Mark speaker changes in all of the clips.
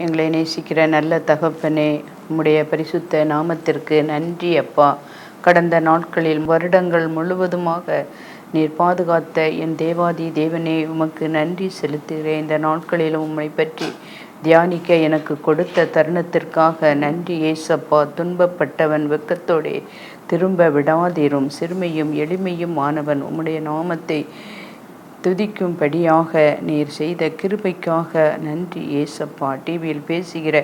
Speaker 1: எங்களை நேசிக்கிற நல்ல தகப்பனே, உம்முடைய பரிசுத்த நாமத்திற்கு நன்றி அப்பா. கடந்த நாட்களில் வருடங்கள் முழுவதுமாக நீர் பாதுகாத்த என் தேவாதி தேவனே, உமக்கு நன்றி செலுத்துகிறேன். இந்த நாட்களில் உம்மை பற்றி தியானிக்க எனக்கு கொடுத்த தருணத்திற்காக நன்றி ஏசப்பா. துன்பப்பட்டவன் வெட்கத்தோடே திரும்ப விடாதீரும், சிறுமையும் எளிமையும் ஆனவன் உம்முடைய நாமத்தை துதிக்கும்படியாக நீர் செய்த கிருபைக்காக நன்றி ஏசப்பா. டிவியில் பேசுகிற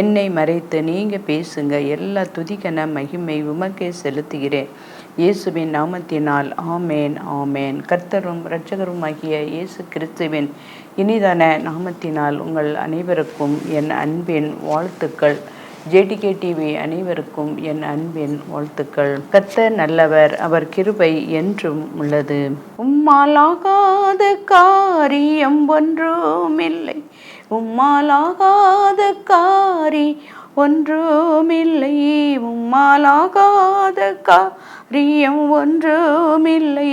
Speaker 1: என்னை மறைத்து நீங்கள் பேசுங்க. எல்லா துதிக்கன மகிமை உமக்கே செலுத்துகிறேன் இயேசுவின் நாமத்தினால். ஆமேன் ஆமேன். கர்த்தரும் இரட்சகருமாகிய இயேசு கிறிஸ்துவின் இனிதான நாமத்தினால் உங்கள் அனைவருக்கும் என் அன்பின் வாழ்த்துக்கள். ஜேடிகே டிவி அனைவருக்கும் என் அன்பின் வாழ்த்துக்கள். கர்த்தர் நல்லவர், அவர் கிருபை என்றும் உள்ளது. உம்மாலாகாத காரியம் ஒன்றுமில்லை, உம்மாலாகாத காரி ஒன்றுமில்லை, உம்மாலாகாத காரியம் ஒன்றுமில்லை,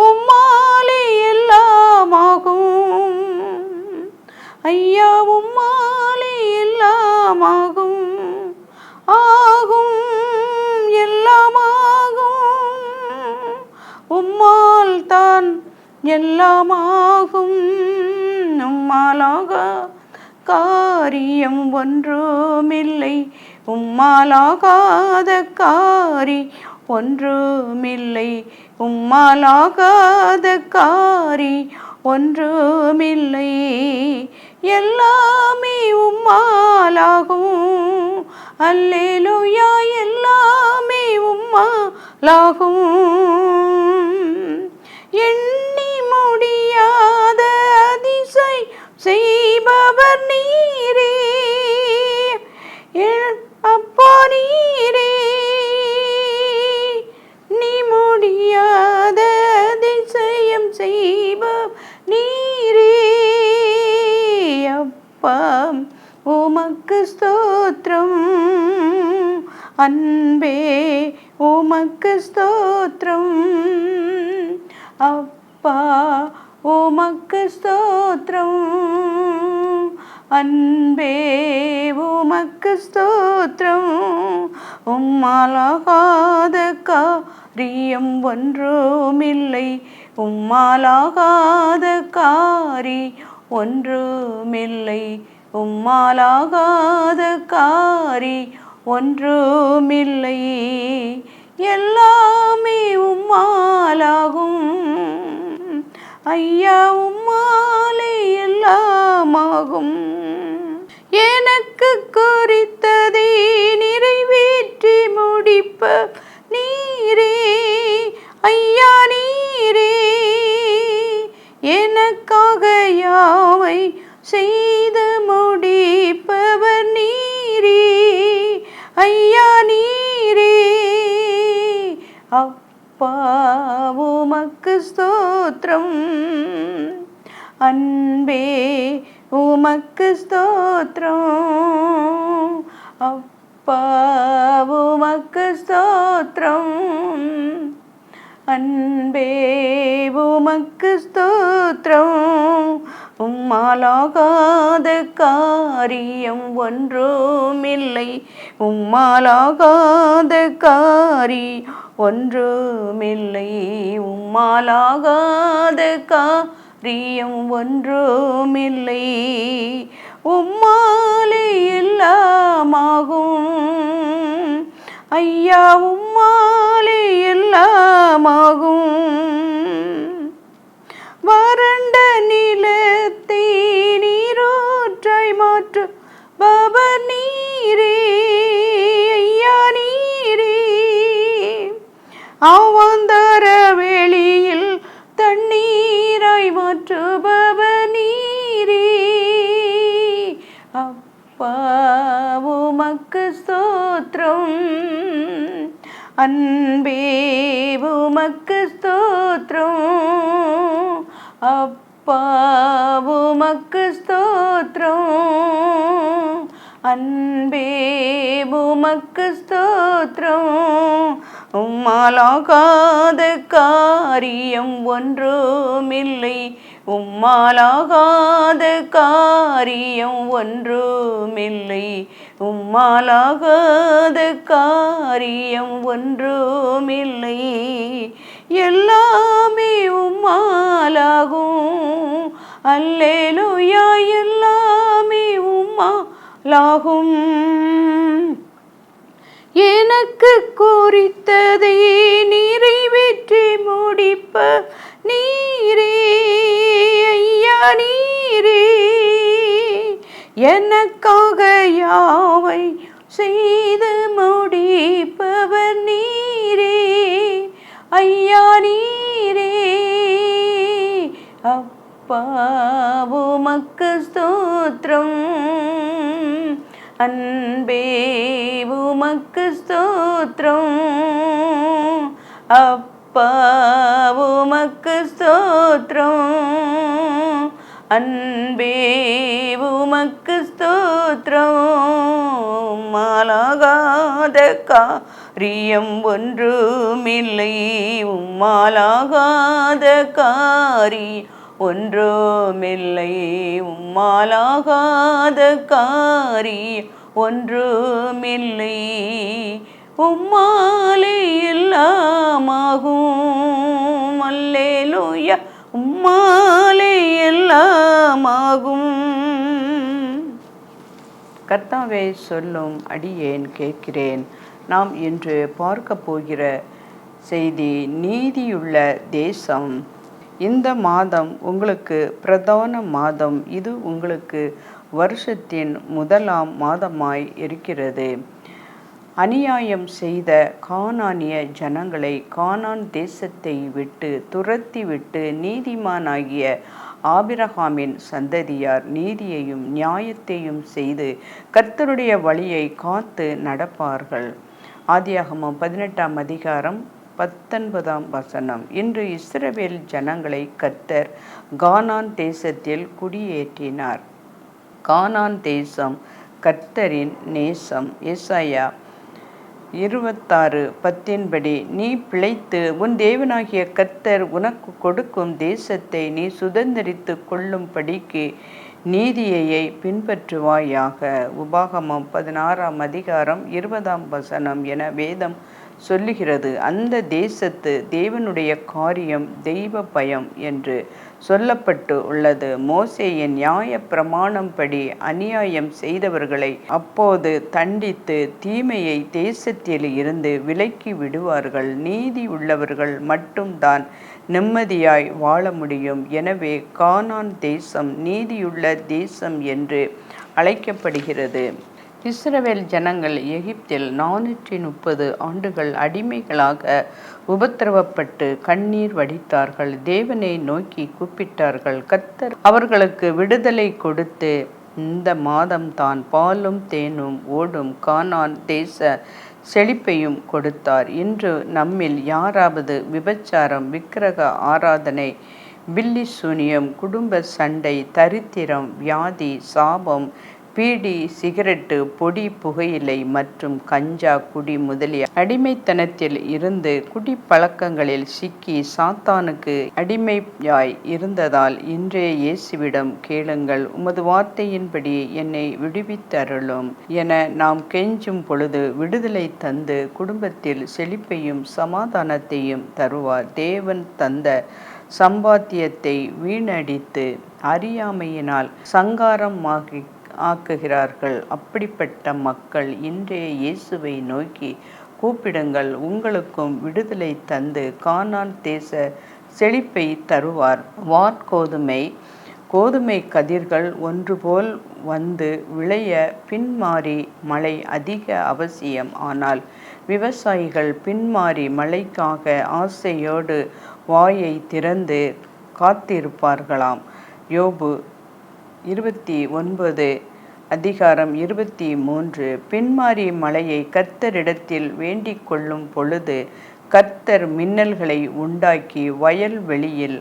Speaker 1: உம்மாலே எல்லாமாகும் ஐயா, உம்மாலே எல்லாமாகும், ஆகும் எல்லாமாகும், உம்மால் தான் எல்லாமாகும். உம்மாலாக காரியம் ஒன்றுமில்லை, உம்மாலாகாத காரி ஒன்றுமில்லை, உம்மாலாகாத காரி ஒன்றுமில்லை, எல்லாமே உம்மாலாகும். அல்லேலூயா, எல்லாமே உம்மாலாகும். எண்ணி முடியாத அதிசை செய்பவர் நீரே அப்பா, நீரே நீ முடியாத அதிசயம் செய்பவர் நீரே அப்பா. உமக்கு ஸ்தோத்திரம் அன்பே, உமக்கு ஸ்தோத்திரம் அப்பா, உமக்கு ஸ்தோத்திரம் அன்பே, உமக்கு ஸ்தோத்திரம். உம்மாலாகாத காரியம் ஒன்றுமில்லை, உம்மாலாகாத காரி ஒன்றுமில்லை, உம்மாலாகாத காரி ஒன்றுமில்லை, எல்லாமே உம்மாலாகும் ஐயா, உம்மாலே எல்லாமாகும். எனக்கு குறித்ததை நிறைவேற்றி முடிப்ப நீரே ஐயா, நீரே எனக்காக யாவை செய்து முடிப்பவர் நீரே ஐயா, நீரே அப்பா. உமக்கு ஸ்தோத்திரம் அன்பே, உமக்கு ஸ்தோத்திரம் அப்பா, உமக்கு ஸ்தோத்திரம் அன்பே, உமக்கு ஸ்தோத்திரம். உம்மாலாகாத காரியம் ஒன்றுமில்லை, உம்மாலாகாத காரி ஒன்றுமில்லை, உம்மாலாகாத காரியம் ஒன்றுமில்லை, உம்மாலே எல்லாமாகும் ஐயா, உம்மாலே எல்லாமாகும். வறண்ட நிலத்தை நீரூற்றாய் மாற்றுபவர் நீரே ஐயா, நீரே அவாந்தர வெளியில் தண்ணீராய் மாற்றுபவர் நீரே அப்பா. உமக்கு ஸ்தோத்திரம் அன்பே, உமக்கு ஸ்தோத்திரம் அப்பா, உமக்கு ஸ்தோத்திரம் அன்பே, உமக்கு ஸ்தோத்திரம் உம்மாலாகாத காரியம் ஒன்றுமில்லை. உம்மாலாகாத காரியம் ஒன்றுமில்லை. உம்மாலாகாத காரியம் ஒன்றுமில்லை. எல்லாமே உம்மாலாகும். அல்லேலூயா, எல்லாமே உம்மாலாகும். எனக்கு குறித்ததை நிறைவேற்றி முடிப்ப நீரே, ஐயா நீரே. எனக்காக யாவை செய்து முடிப்பவர் நீரே, ஐயா நீரே. அப்பா உமக்கு ஸ்தோத்திரம், அன்பே உமக்கு ஸ்தோத்திரம். அப்பா உமக்கு ஸ்தோத்திரம், அன்பே உமக்கு ஸ்தோத்திரம். உம்மாலாகாத காரியம் ஒன்றுமில்லை. உம்மாலாகாத காரியம் ஒன்றுமில்லை. உம்மாலாகாத காரியம் ஒன்றுமில்லை. உம்மாலே எல்லாமாகும். அல்லேலூயா, உம்மாலே எல்லாமாகும். கர்த்தாவே சொல்லும் அடியேன் கேட்கிறேன். நாம் இன்று பார்க்க போகிற செய்தி நீதியுள்ள தேசம். இந்த மாதம் உங்களுக்கு பிரதான மாதம். இது உங்களுக்கு வருஷத்தின் முதலாம் மாதமாய் இருக்கிறது. அநியாயம் செய்த கானானிய ஜனங்களை கானான் தேசத்தை விட்டு துரத்திவிட்டு நீதிமானாகிய ஆபிரகாமின் சந்ததியார் நீதியையும் நியாயத்தையும் செய்து கர்த்தருடைய வழியை காத்து நடப்பார்கள். ஆதியாகமம் 18ஆம் அதிகாரம் 19ஆம் வசனம். இன்று இஸ்ரவேல் ஜனங்களை கர்த்தர் கானான் தேசத்தில் குடியேற்றினார். கானான் தேசம் கர்த்தரின் நேசம். ஏசாயா 26:10 நீ பிழைத்து உன் தேவனாகிய கர்த்தர் உனக்கு கொடுக்கும் தேசத்தை நீ சுதந்தரித்து கொள்ளும்படிக்கு நீதியை பின்பற்றுவாயாக. உபாகமம் 16ஆம் அதிகாரம் 20ஆம் வசனம் என வேதம் சொல்லுகிறது. அந்த தேசத்து தேவனுடைய காரியம் தெய்வ பயம் என்று சொல்லப்பட்டு உள்ளது. மோசேயின் நியாய பிரமாணம் படி அநியாயம் செய்தவர்களை அப்போது தண்டித்து தீமையை தேசத்தில் இருந்து விலக்கி விடுவார்கள். நீதி உள்ளவர்கள் மட்டும்தான் நிம்மதியாய் வாழ முடியும். எனவே கானான் தேசம் நீதியுள்ள தேசம் என்று அழைக்கப்படுகிறது. இஸ்ரவேல் ஜனங்கள் எகிப்தில் 430 ஆண்டுகள் அடிமைகளாக உபத்திரவப்பட்டு கண்ணீர் வடித்தார்கள். தேவனை நோக்கி கூப்பிட்டார்கள். கர்த்தர் அவர்களுக்கு விடுதலை கொடுத்து இந்த மாதம் தான் பாலும் தேனும் ஓடும் கானான் தேச செழிப்பையும் கொடுத்தார். இன்று நம்மில் யாராவது விபச்சாரம், விக்கிரக ஆராதனை, பில்லி சூனியம், குடும்ப சண்டை, தரித்திரம், வியாதி, சாபம், பீடி, சிகரெட்டு, பொடி, புகையிலை மற்றும் கஞ்சா குடி முதலிய அடிமைத்தனத்தில் இருந்து குடிப்பழக்கங்களில் சிக்கி சாத்தானுக்கு அடிமையாய் இருந்ததால் இன்றைய இயேசுவிடம் கேளுங்கள், உமது வார்த்தையின்படி என்னை விடுவித்தருளும் என நாம் கெஞ்சும் பொழுது விடுதலை தந்து குடும்பத்தில் செழிப்பையும் சமாதானத்தையும் தருவார். தேவன் தந்த சம்பாத்தியத்தை வீணடித்து அறியாமையினால் சங்காரமாகி ஆக்குகிறார்கள். அப்படிப்பட்ட மக்கள் இன்றைய இயேசுவை நோக்கி கூப்பிடுங்கள், உங்களுக்கும் விடுதலை தந்து கானான் தேச செழிப்பை தருவார். கோதுமை கதிர்கள் ஒன்று போல் வந்து விளைய பின்மாறி மழை அதிக அவசியம். ஆனால் விவசாயிகள் பின்மாறி மழைக்காக ஆசையோடு வாயை திறந்து காத்திருப்பார்களாம். யோபு 29 அதிகாரம் 23. பின்மாறி மழையை கர்த்தரிடத்தில் வேண்டிக் கொள்ளும் பொழுது கர்த்தர் மின்னல்களை உண்டாக்கி வயல்வெளியில்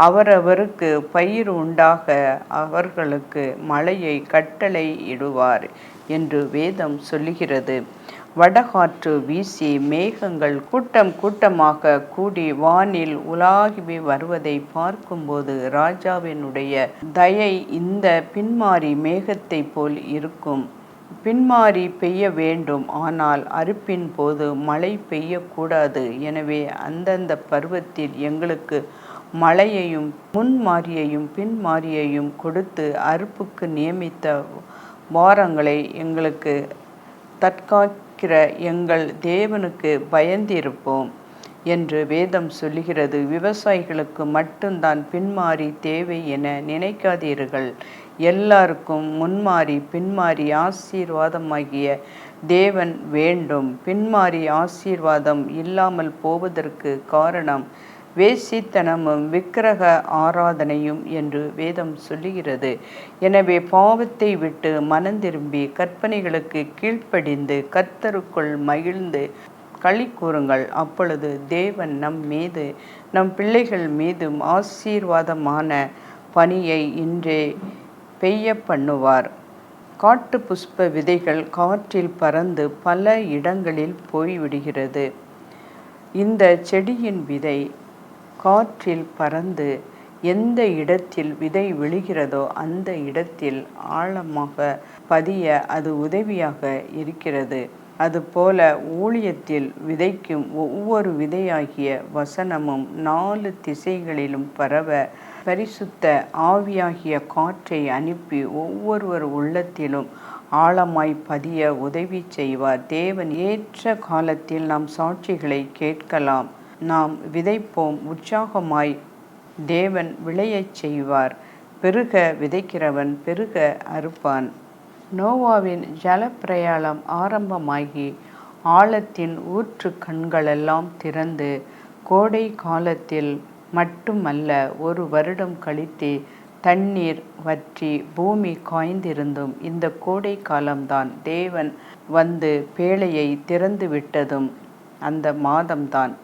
Speaker 1: அவரவருக்கு பயிர் உண்டாக அவர்களுக்கு மழையை கட்டளை இடுவார் என்று வேதம் சொல்லுகிறது. வடகாற்று வீசி மேகங்கள் கூட்டம் கூட்டமாக கூடி வானில் உலாவி வருவதை பார்க்கும்போது ராஜாவினுடைய தயை இந்த பின்மாறி மேகத்தை போல் இருக்கும். பின்மாறி பெய்ய வேண்டும், ஆனால் அறுப்பின் போது மழை பெய்யக்கூடாது. எனவே அந்தந்த பருவத்தில் எங்களுக்கு மழையையும் முன்மாறியையும் பின்மாறியையும் கொடுத்து அறுப்புக்கு நியமித்த வாரங்களை எங்களுக்கு தற்காக்கிற எங்கள் தேவனுக்கு பயந்திருப்போம் என்று வேதம் சொல்லுகிறது. விவசாயிகளுக்கு மட்டும்தான் பின்மாறி தேவை என நினைக்காதீர்கள். எல்லாருக்கும் முன்மாறி பின்மாறி ஆசீர்வாதமாகிய தேவன் வேண்டும். பின்மாறி ஆசீர்வாதம் இல்லாமல் போவதற்கு காரணம் வேசித்தனமும் விக்கிரக ஆராதனையும் என்று வேதம் சொல்லுகிறது. எனவே பாவத்தை விட்டு மனந்திரும்பி கற்பனைகளுக்கு கீழ்ப்படிந்து கர்த்தருக்குள் மகிழ்ந்து களி கூறுங்கள். அப்பொழுது தேவன் நம் மீது நம் பிள்ளைகள் மீதும் ஆசீர்வாதமான பனியை இன்றே பெய்ய பண்ணுவார். காட்டு புஷ்ப விதைகள் காற்றில் பறந்து பல இடங்களில் போய்விடுகிறது. இந்த செடியின் விதை காற்றில் பறந்து எந்த இடத்தில் விதை விழுகிறதோ அந்த இடத்தில் ஆழமாக பதிய அது உதவியாக இருக்கிறது. அதுபோல ஊழியத்தில் விதைக்கும் ஒவ்வொரு விதையாகிய வசனமும் 4 திசைகளிலும் பரவ பரிசுத்த ஆவியாகிய காற்றை அனுப்பி ஒவ்வொருவர் உள்ளத்திலும் ஆழமாய் பதிய உதவி செய்வார். தேவன் ஏற்ற காலத்தில் நாம் சாட்சிகளை கேட்கலாம். நாம் விதைப்போம், உற்சாகமாய் தேவன் விளையச் செய்வார். பெருக விதைக்கிறவன் பெருக அறுப்பான். நோவாவின் ஜலப்பிரயாணம் ஆரம்பமாகி ஆழத்தின் ஊற்று கண்களெல்லாம் திறந்து கோடை காலத்தில் மட்டுமல்ல, 1 வருடம் கழித்து தண்ணீர் வற்றி பூமி காய்ந்திருந்தும் இந்த கோடை காலம்தான் தேவன் வந்து பேழையை திறந்து விட்டதும் அந்த மாதம்தான்.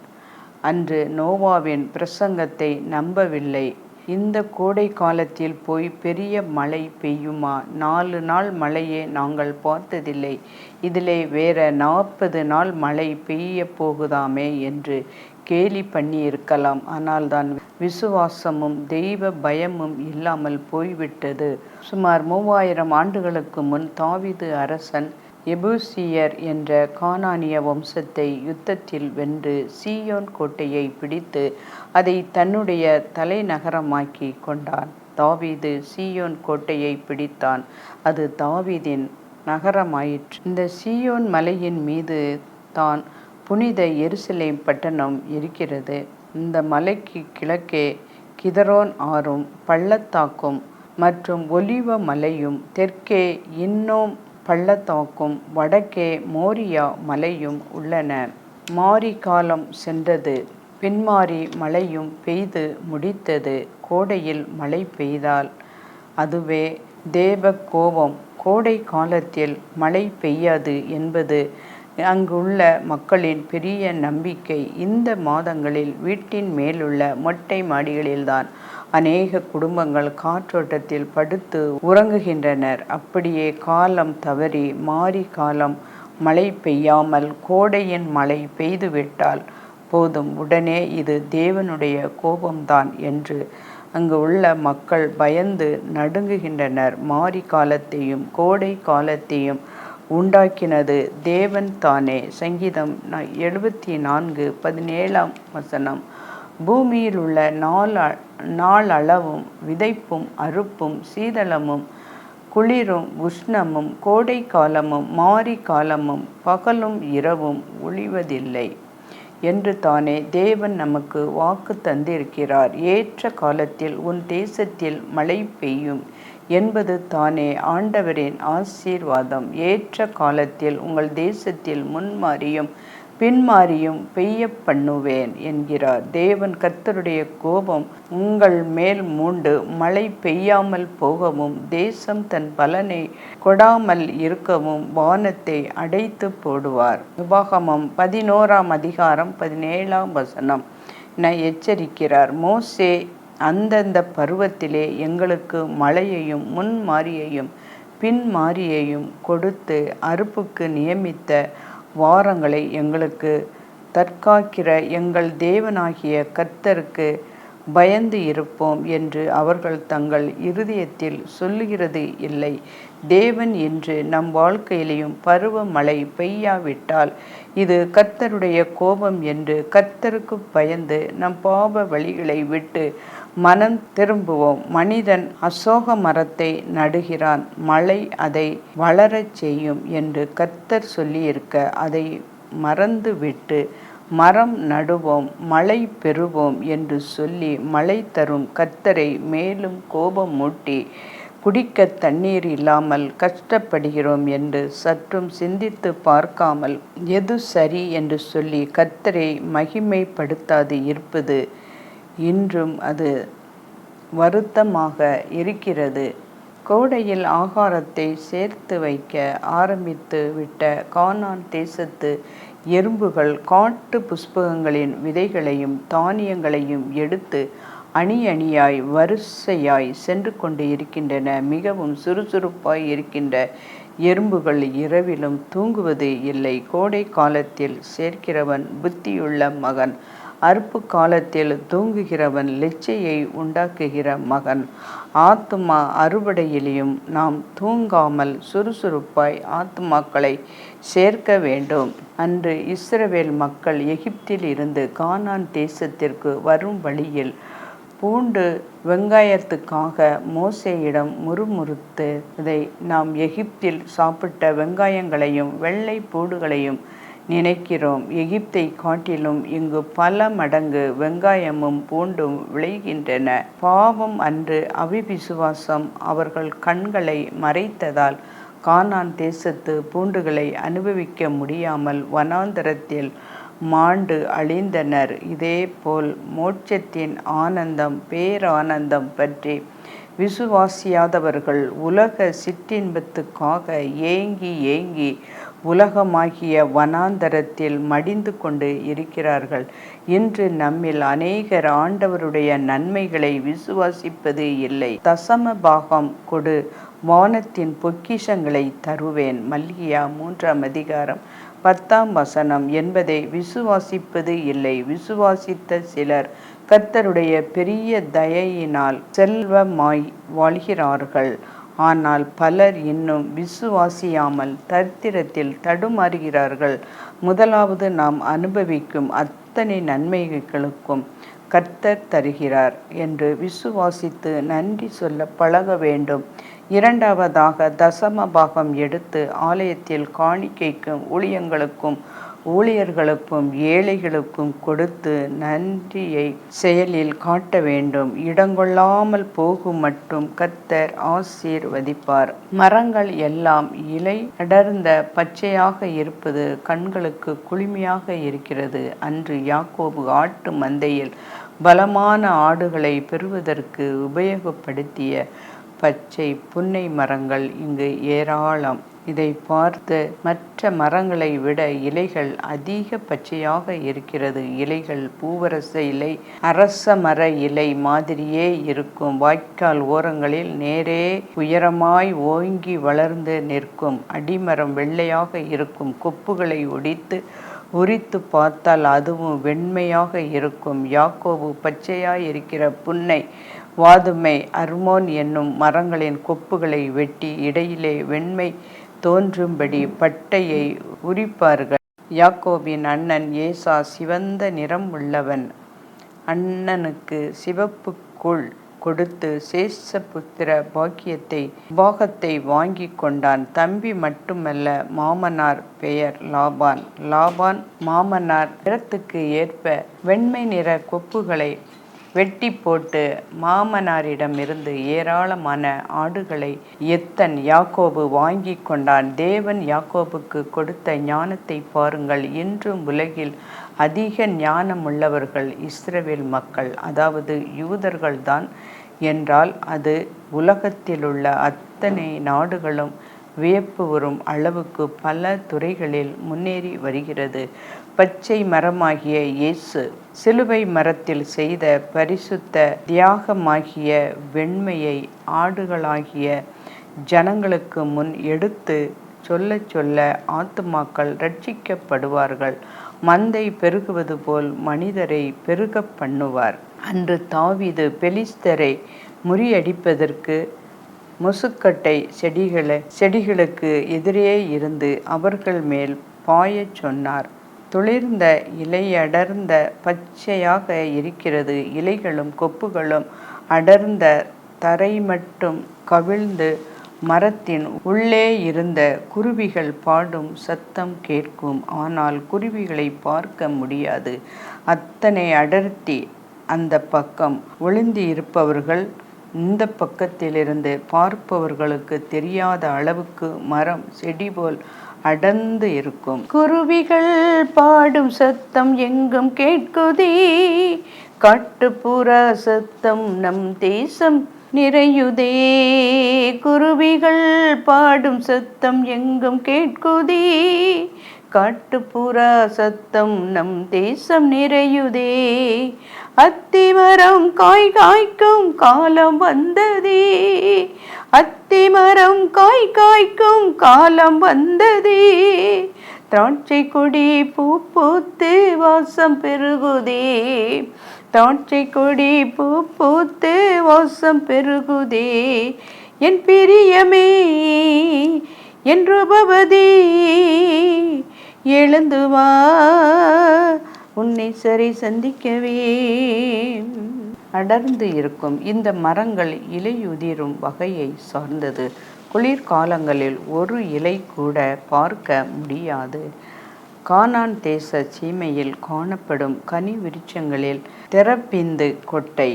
Speaker 1: அன்று நோவாவின் பிரசங்கத்தை நம்பவில்லை. இந்த கோடை காலத்தில் போய் பெரிய மழை பெய்யுமா? 4 நாள் மழையே நாங்கள் பார்த்ததில்லை, இதிலே வேற 40 நாள் மழை பெய்ய போகுதாமே என்று கேலி பண்ணி இருக்கலாம். ஆனால் தான் விசுவாசமும் தெய்வ பயமும் இல்லாமல் போய்விட்டது. சுமார் 3000 ஆண்டுகளுக்கு முன் தாவீது அரசன் எபூசியர் என்ற கானானிய வம்சத்தை யுத்தத்தில் வென்று சீயோன் கோட்டையை பிடித்து அதை தன்னுடைய தலைநகரமாக்கி கொண்டான். தாவீது சீயோன் கோட்டையை பிடித்தான். அது தாவீதின் நகரமாயிற்று. இந்த சீயோன் மலையின் மீது தான் புனித எருசலேம் பட்டணம் இருக்கிறது. இந்த மலைக்கு கிழக்கே கிதரோன் ஆறும் பள்ளத்தாக்கும் மற்றும் ஒலிவ மலையும், தெற்கே இன்னும் பள்ளத்தாக்கும், வடக்கே மோரியா மலையும் உள்ளன. மாரி காலம் சென்றது, பின்மாரி மழையும் பெய்து முடித்தது. கோடையில் மழை பெய்தால் அதுவே தேவ கோபம். கோடை காலத்தில் மழை பெய்யாது என்பது அங்குள்ள மக்களின் பெரிய நம்பிக்கை. இந்த மாதங்களில் வீட்டின் மேலுள்ள மொட்டை மாடிகளில்தான் அநேக குடும்பங்கள் காற்றோட்டத்தில் படுத்து உறங்குகின்றனர். அப்படியே காலம் தவறி மாரி காலம் மழை பெய்யாமல் கோடையின் மழை பெய்துவிட்டால் போதும், உடனே இது தேவனுடைய கோபம்தான் என்று அங்கு உள்ள மக்கள் பயந்து நடுங்குகின்றனர். மாரி காலத்தையும் கோடை காலத்தையும் உண்டாக்கினது தேவன் தானே. சங்கீதம் 74:17 பூமியில் உள்ள நாளளவும் விதைப்பும் அறுப்பும் சீதளமும் குளிரும் உஷ்ணமும் கோடை காலமும் மாரி காலமும் பகலும் இரவும் ஒழிவதில்லை என்று தானே தேவன் நமக்கு வாக்கு தந்திருக்கிறார். ஏற்ற காலத்தில் உன் தேசத்தில் மழை பெய்யும் என்பது தானே ஆண்டவரின் ஆசீர்வாதம். ஏற்ற காலத்தில் உங்கள் தேசத்தில் முன்மாரியும் பின்மாரியும் பெய்ய பண்ணுவேன் என்கிறார் தேவன். கர்த்தருடைய கோபம் உங்கள் மேல் மூண்டு மழை பெய்யாமல் போகவும் தேசம் தன் பலனை கொடாமல் இருக்கவும் வானத்தை அடைத்து போடுவார். உபாகமம் 11:17 என எச்சரிக்கிறார். மோசே அந்தந்த பருவத்திலே எங்களுக்கு மழையையும் முன்மாரியையும் பின்மாரியையும் கொடுத்து அறுப்புக்கு நியமித்த வாரங்களை எங்களுக்கு தற்காக்கிற எங்கள் தேவனாகிய கர்த்தருக்கு பயந்து இருப்போம் என்று அவர்கள் தங்கள் இருதயத்தில் சொல்லுகிறது இல்லை. தேவன் இன்று நம் வாழ்க்கையிலையும் பருவமழை பெய்யாவிட்டால் இது கர்த்தருடைய கோபம் என்று கர்த்தருக்கு பயந்து நம் பாவ வழிகளை விட்டு மனம் திரும்புவோம். மனிதன் அசோக மரத்தை நடுகிறான், மழை அதை வளரச் செய்யும் என்று கர்த்தர் சொல்லியிருக்க அதை மறந்துவிட்டு மரம் நடுவோம், மழை பெறுவோம் என்று சொல்லி மழை தரும் கர்த்தரை மேலும் கோபம் மூட்டி குடிக்க தண்ணீர் இல்லாமல் கஷ்டப்படுகிறோம் என்று சற்றும் சிந்தித்து பார்க்காமல் எது சரி என்று சொல்லி கர்த்தரை மகிமைப்படுத்தாது இருப்பது இன்றும் அது வருத்தமாக இருக்கிறது. கோடையில் ஆகாரத்தை சேர்த்து வைக்க ஆரம்பித்து விட்ட கானான் தேசத்து எறும்புகள் காட்டு புஷ்பகங்களின் விதைகளையும் தானியங்களையும் எடுத்து அணி அணியாய் வரிசையாய் சென்று கொண்டு இருக்கின்றன. மிகவும் சுறுசுறுப்பாய் இருக்கின்ற எறும்புகள் இரவிலும் தூங்குவது இல்லை. கோடை காலத்தில் சேர்க்கிறவன் புத்தியுள்ள மகன், அறுப்பு காலத்தில் தூங்குகிறவன் லெச்சையை உண்டாக்குகிற மகன். ஆத்துமா அறுவடையிலையும் நாம் தூங்காமல் சுறுசுறுப்பாய் ஆத்துமாக்களை சேர்க்க வேண்டும். அன்று இஸ்ரவேல் மக்கள் எகிப்தில் இருந்து கானான் தேசத்திற்கு வரும் வழியில் பூண்டு வெங்காயத்துக்காக மோசேயிடம் முறுமுறுத்து இதை நாம் எகிப்தில் சாப்பிட்ட வெங்காயங்களையும் வெள்ளை பூடுகளையும் நினைக்கிறோம். எகிப்தை காட்டிலும் இங்கு பல மடங்கு வெங்காயமும் பூண்டும் விளைகின்றன. பாவம் அன்று அவிவிசுவாசம் அவர்கள் கண்களை மறைத்ததால் கானான் தேசத்து பூண்டுகளை அனுபவிக்க முடியாமல் வனாந்தரத்தில் மாண்டு அழிந்தனர். இதேபோல் மோட்சத்தின் ஆனந்தம் பேரானந்தம் பற்றி விசுவாசியாதவர்கள் உலக சிற்றின்பத்துக்காக ஏங்கி ஏங்கி உலகமாகிய வனாந்தரத்தில் மடிந்து கொண்டு இருக்கிறார்கள். இன்று நம்மில் அநேகர் ஆண்டவருடைய நன்மைகளை விசுவாசிப்பது இல்லை. தசம பாகம் கொடு, வானத்தின் பொக்கிஷங்களை தருவேன், மல்கியா 3:10 என்பதை விசுவாசிப்பது இல்லை. விசுவாசித்த சிலர் கர்த்தருடைய பெரிய தயையினால் செல்வமாய் வாழ்கிறார்கள். ஆனால் பலர் இன்னும் விசுவாசியாமல் தரித்திரத்தில் தடுமாறுகிறார்கள். முதலாவது நாம் அனுபவிக்கும் அத்தனை நன்மைகளுக்கும் கர்த்தர் தருகிறார் என்று விசுவாசித்து நன்றி சொல்ல பழக வேண்டும். இரண்டாவதாக தசம பாகம் எடுத்து ஆலயத்தில் காணிக்கைக்கும் ஊழியங்களுக்கும் ஊழியர்களுக்கும் ஏழைகளுக்கும் கொடுத்து நன்றியை செயலில் காட்ட வேண்டும். இடங்கொள்ளாமல் போகும் மட்டும் கர்த்தர் ஆசீர்வதிப்பார். மரங்கள் எல்லாம் இலை அடர்ந்த பச்சையாக இருப்பது கண்களுக்கு குளுமையாக இருக்கிறது. அன்று யாக்கோபு ஆட்டு மந்தையில் பலமான ஆடுகளை பெறுவதற்கு உபயோகப்படுத்திய பச்சை புன்னை மரங்கள் இங்கு ஏராளம். இதை பார்த்து மற்ற மரங்களை விட இலைகள் அதிக பச்சையாக இருக்கிறது. இலைகள் பூவரச இலை, அரச மர இலை மாதிரியே இருக்கும். வாய்க்கால் ஓரங்களில் நேரே உயரமாய் ஓங்கி வளர்ந்து நிற்கும். அடிமரம் வெள்ளையாக இருக்கும். கொப்புகளை ஒடித்து உரித்து பார்த்தால் அதுவும் வெண்மையாக இருக்கும். யாக்கோபு பச்சையாய் இருக்கிற புன்னை, வாதுமை, அர்மோன் என்னும் மரங்களின் கொப்புகளை வெட்டி இடையிலே வெண்மை தோன்றும்படி பட்டையை உரிப்பார்கள். யாக்கோபின் அண்ணன் ஏசா சிவந்த நிறம் உள்ளவன். அண்ணனுக்கு சிவப்பு கூழ் கொடுத்து சேஷபுத்திர பாகத்தை வாங்கி கொண்டான். தம்பி மட்டுமல்ல, மாமனார் பெயர் லாபான். லாபான் மாமனார் நிறத்துக்கு ஏற்ப வெண்மை நிற கொப்புகளை வெட்டி போட்டு மாமனாரிடமிருந்து ஏராளமான ஆடுகளை எத்தன் யாக்கோபு வாங்கி கொண்டான். தேவன் யாக்கோபுக்கு கொடுத்த ஞானத்தை பாருங்கள். இன்றும் உலகில் அதிக ஞானமுள்ளவர்கள் இஸ்ரவேல் மக்கள், அதாவது யூதர்கள்தான் என்றால் அது உலகத்திலுள்ள அத்தனை நாடுகளும் வியப்பு வரும் அளவுக்கு பல துறைகளில் முன்னேறி வருகிறது. பச்சை மரமாகிய இயேசு சிலுவை மரத்தில் செய்த பரிசுத்த தியாகமாகிய வெண்மையை ஆடுகளாகிய ஜனங்களுக்கு முன் எடுத்து சொல்ல சொல்ல ஆத்துமாக்கள் ரட்சிக்கப்படுவார்கள். மந்தை பெருகுவது போல் மனிதரை பெருக பண்ணுவார். அன்று தாவீது பெலிஸ்தரை முறியடிப்பதற்கு முசுக்கட்டை செடிகளுக்கு எதிரே இருந்து அவர்கள் மேல் பாயச் சொன்னார். துளிர்ந்த இலையடர்ந்த பச்சையாக இருக்கிறது. இலைகளும் கொப்புகளும் அடர்ந்த தரை மட்டும் கவிழ்ந்து மரத்தின் உள்ளே இருந்த குருவிகள் பாடும் சத்தம் கேட்கும். ஆனால் குருவிகளை பார்க்க முடியாது. அத்தனை அடர்த்தி. அந்த பக்கம் ஒளிந்து இருப்பவர்கள் இந்த பக்கத்திலிருந்து பார்ப்பவர்களுக்கு தெரியாத அளவுக்கு மரம் செடி போல் அடர்ந்து இருக்கும். குருவிகள் பாடும் சத்தம் எங்கும் கேட்குதே, காட்டுப்புற சத்தம் நம் தேசம் நிறையுதே. குருவிகள் பாடும் சத்தம் எங்கும் கேட்குதே, காட்டுப்புற சத்தம் நம் தேசம் நிறையுதே. அத்திமரம் காய் காய்க்கும் காலம் வந்ததே, அத்திமரம் காய் காய்க்கும் காலம் வந்ததே. திராட்சை கொடி பூ பூத்து வாசம் பெருகுதே, திராட்சை கொடி பூ பூத்து வாசம் பெருகுதே. என் பிரியமே என் ரூபவதி எழுந்து வா, உன்னை சரி சந்திக்கவே. அடர்ந்து இருக்கும் இந்த மரங்கள் இலையுதிரும் வகையை சார்ந்தது. குளிர்காலங்களில் ஒரு இலை கூட பார்க்க முடியாது. கானான் தேச சீமையில் காணப்படும் கனி விருட்சங்களில் தெரபிந்து கொட்டை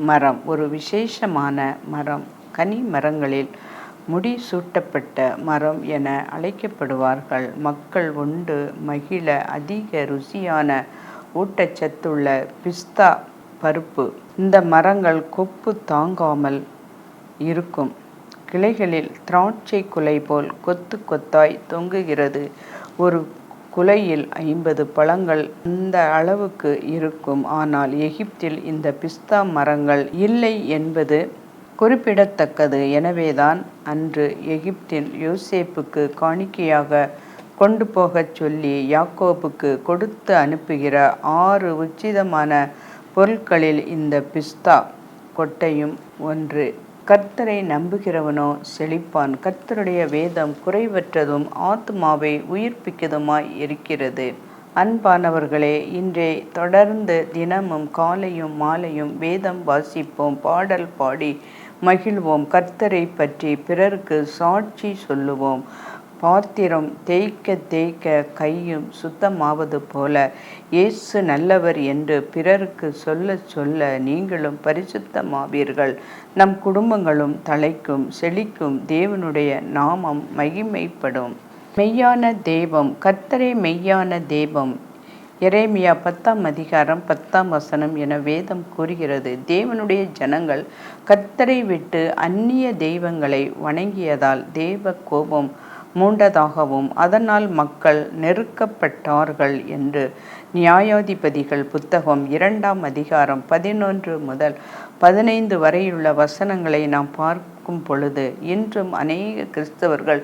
Speaker 1: மரம் ஒரு விசேஷமான மரம். கனி மரங்களில் முடி சூட்டப்பட்ட மரம் என அழைக்கப்படுவார்கள். மக்கள் உண்டு மகிழ அதிக ருசியான ஊட்டச்சத்துள்ள பிஸ்தா பருப்பு. இந்த மரங்கள் கொப்பு தாங்காமல் இருக்கும். கிளைகளில் திராட்சை குலை போல் கொத்து கொத்தாய் தொங்குகிறது. ஒரு குலையில் 50 பழங்கள் அந்த அளவுக்கு இருக்கும். ஆனால் எகிப்தில் இந்த பிஸ்தா மரங்கள் இல்லை என்பது குறிப்பிடத்தக்கது. எனவேதான் அன்று எகிப்தில் யோசேப்புக்கு காணிக்கையாக கொண்டு போகச் சொல்லி யாக்கோபுக்கு கொடுத்து அனுப்புகிற 6 உச்சிதமான பொருட்களில் இந்த பிஸ்தா கொட்டையும் ஒன்று. கர்த்தரை நம்புகிறவனோ செழிப்பான். கர்த்தருடைய வேதம் குறைவற்றதும் ஆத்துமாவை உயிர்ப்பிக்கதுமாய் இருக்கிறது. அன்பானவர்களே, இன்றே தொடர்ந்து தினமும் காலையும் மாலையும் வேதம் வாசிப்போம், பாடல் பாடி மகிழ்வோம், கர்த்தரை பற்றி பிறருக்கு சாட்சி சொல்லுவோம். பாத்திரம் தேய்க்க தேய்க்க கையும் சுத்தமாவது போல இயேசு நல்லவர் என்று பிறருக்கு சொல்ல சொல்ல நீங்களும் பரிசுத்தமாவீர்கள். நம் குடும்பங்களும் தலைக்கும் செழிக்கும். தேவனுடைய நாமம் மகிமைப்படும். மெய்யான தெய்வம். கர்த்தரே மெய்யான தெய்வம். எரேமியா 10ஆம் அதிகாரம் 10ஆம் வசனம் என வேதம் கூறுகிறது. தேவனுடைய ஜனங்கள் கர்த்தரை விட்டு அந்நிய தெய்வங்களை வணங்கியதால் தேவ கோபம் மூண்டதாகவும் அதனால் மக்கள் நெருக்கப்பட்டார்கள் என்று நியாயாதிபதிகள் புத்தகம் 2ஆம் அதிகாரம் 11 முதல் 15 வரையுள்ள வசனங்களை நாம் பார்க்கும் பொழுது இன்றும் அநேக கிறிஸ்தவர்கள்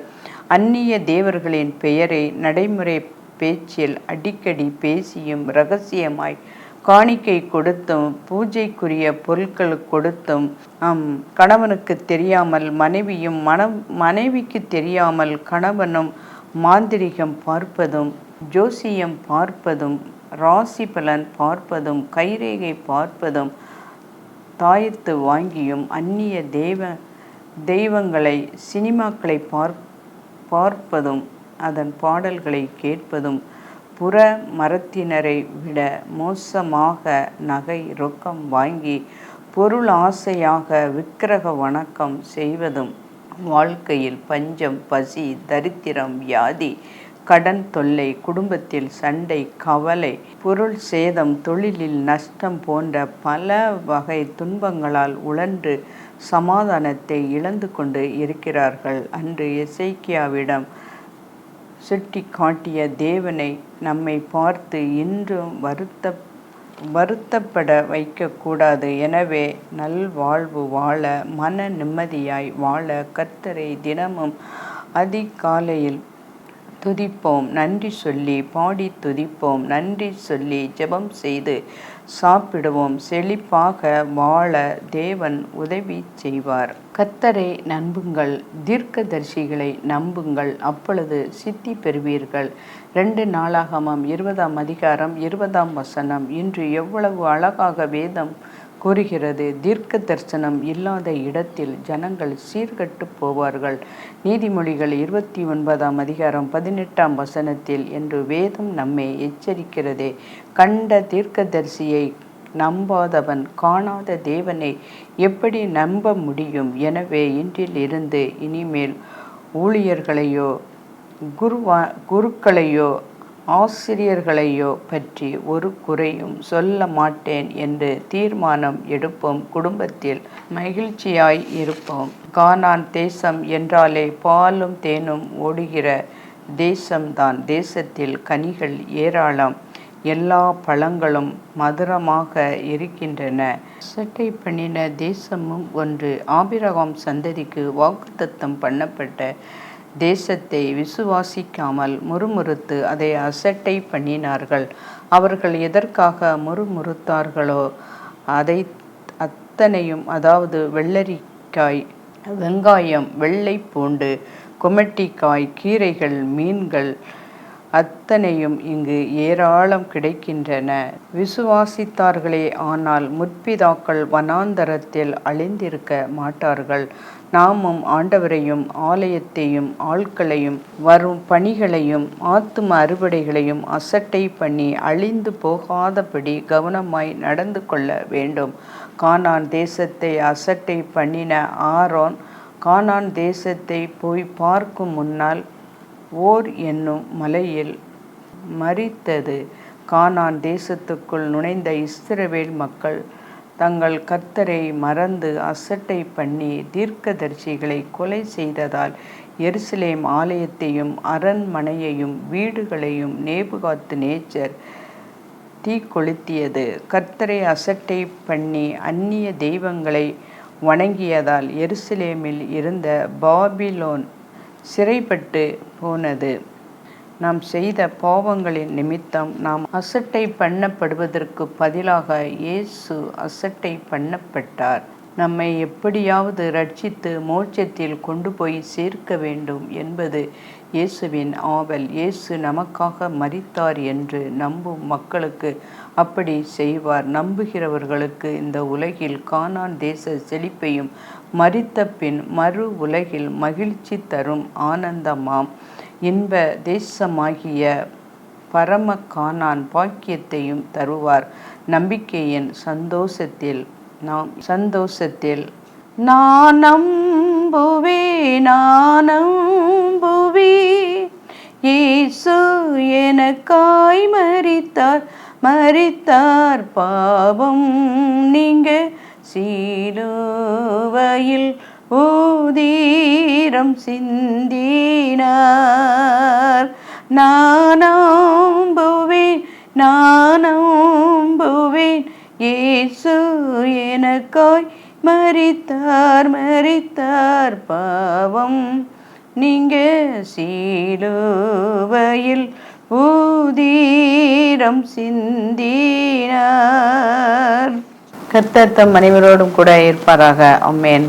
Speaker 1: அந்நிய தேவர்களின் பெயரை நடைமுறை பேச்சில் அடிக்கடி பேசியும் இரகசியமாய் காணிக்கை கொடுத்தும் பூஜைக்குரிய பொருட்கள் கொடுத்தும் கணவனுக்கு தெரியாமல் மனைவியும் மனைவிக்கு தெரியாமல் கணவனும் மாந்திரிகம் பார்ப்பதும் ஜோசியம் பார்ப்பதும் ராசி பலன் பார்ப்பதும் கைரேகை பார்ப்பதும் தாயத்து வாங்கியும் அந்நிய தெய்வங்களை சினிமாக்களை பார்ப்பதும் அதன் பாடல்களை கேட்பதும் புற மரத்தினரை விட மோசமாக நகை ரொக்கம் வாங்கி பொருள் ஆசையாக விக்கிரக வணக்கம் செய்வதும் வாழ்க்கையில் பஞ்சம், பசி, தரித்திரம், வியாதி, கடன் தொல்லை, குடும்பத்தில் சண்டை, கவலை, பொருள் சேதம், தொழிலில் நஷ்டம் போன்ற பல வகை துன்பங்களால் உழன்று சமாதானத்தை இழந்து கொண்டு இருக்கிறார்கள். அன்று எசேக்கியாவிடம் சுட்டி காட்டிய தேவனை நம்மை பார்த்து இன்றும் வருத்தப்பட வைக்கக்கூடாது. எனவே நல்வாழ்வு வாழ, மன நிம்மதியாய் வாழ கர்த்தரை தினமும் அதிகாலையில் துதிப்போம், நன்றி சொல்லி பாடி துதிப்போம், நன்றி சொல்லி ஜெபம் செய்து சாப்பிடுவோம். செழிப்பாக வாழ தேவன் உதவி செய்வார். கர்த்தரை நம்புங்கள், தீர்க்கதரிசிகளை நம்புங்கள், அப்பொழுது சித்தி பெறுவீர்கள். 2 நாளாகமம் 20ஆம் அதிகாரம் 20ஆம் வசனம். இன்று எவ்வளவு அழகாக வேதம் கூறுகிறது. தீர்க்க தரிசனம் இல்லாத இடத்தில் ஜனங்கள் சீர்கட்டு போவார்கள். நீதிமொழிகள் 29ஆம் அதிகாரம் 18ஆம் வசனத்தில் என்று வேதம் நம்மை எச்சரிக்கிறதே. கண்ட தீர்க்கதரிசியை நம்பாதவன் காணாத தேவனை எப்படி நம்ப முடியும்? எனவே இன்றிலிருந்து இனிமேல் ஊழியர்களையோ குருக்களையோ ஆசிரியர்களையோ பற்றி ஒரு குறையும் சொல்ல மாட்டேன் என்று தீர்மானம் எடுப்போம். குடும்பத்தில் மகிழ்ச்சியாய் இருப்போம். கானான் தேசம் என்றாலே பாலும் தேனும் ஓடுகிற தேசம்தான். தேசத்தில் கனிகள் ஏராளம், எல்லா பழங்களும் மதுரமாக இருக்கின்றன. அசட்டை பண்ணின தேசமும் ஒன்று. ஆபிரகாம் சந்ததிக்கு வாக்குத்தத்தம் பண்ணப்பட்ட தேசத்தை விசுவாசிக்காமல் முறுமுறுத்து அதை அசட்டை பண்ணினார்கள். அவர்கள் எதற்காக முறுமுறுத்தார்களோ அதை அத்தனையும், அதாவது வெள்ளரிக்காய், வெங்காயம், வெள்ளை பூண்டு, குமட்டிக்காய், கீரைகள், மீன்கள் அத்தனையும் இங்கு ஏராளம் கிடைக்கின்றன. விசுவாசித்தார்களே, ஆனால் முற்பிதாக்கள் வனாந்தரத்தில் அழிந்திருக்க மாட்டார்கள். நாமும் ஆண்டவரையும் ஆலயத்தையும் ஆட்களையும் வரும் பணிகளையும் ஆத்தும அறுவடைகளையும் அசட்டை பண்ணி அழிந்து போகாதபடி கவனமாய் நடந்து கொள்ள வேண்டும். கானான் தேசத்தை அசட்டை பண்ணின ஆரோன் கானான் தேசத்தை போய் பார்க்கும் முன்னால் ஓர் என்னும் மலையில் மரித்தது. கானான் தேசத்துக்குள் நுழைந்த இஸ்ரவேல் மக்கள் தங்கள் கர்த்தரை மறந்து அசட்டை பண்ணி தீர்க்கதரிசிகளை கொலை செய்ததால் எருசலேம் ஆலயத்தையும் அரண்மனையையும் வீடுகளையும் நேபுகாத்நேச்சர் தீக்கொளுத்தியது. கர்த்தரை அசட்டை பண்ணி அந்நிய தெய்வங்களை வணங்கியதால் எருசலேமில் இருந்த பாபிலோன் சிறைப்பட்டு போனது. நாம் செய்த பாவங்களின் நிமித்தம் நாம் அசட்டை பண்ணப்படுவதற்கு பதிலாக இயேசு அசட்டை பண்ணப்பட்டார். நம்மை எப்படியாவது ரட்சித்து மோட்சத்தில் கொண்டு போய் சேர்க்க வேண்டும் என்பது இயேசுவின் ஆவல். இயேசு நமக்காக மரித்தார் என்று நம்பும் மக்களுக்கு அப்படி செய்வார். நம்புகிறவர்களுக்கு இந்த உலகில் கானான் தேச செழிப்பையும் மரித்த பின் மறு உலகில் மகிழ்ச்சி தரும் ஆனந்தமாம் இன்ப தேசமாகிய பரம கானான் பாக்கியத்தையும் தருவார். நம்பிக்கையின் சந்தோஷத்தில் நான் நம்புவேன், இயேசு எனக்காய் மரித்தார் பாவம் நீங்க சிலுவையில் ஊதீரம் சிந்தினார். நான் நம்புவேன், இயேசு எனக்காய் மரித்தார் பாவம் நீங்க சிலுவையில் ஊதீரம் சிந்தினார். கர்த்தர் தம் அனைவரோடும் கூட இருப்பாராக. ஆமென்.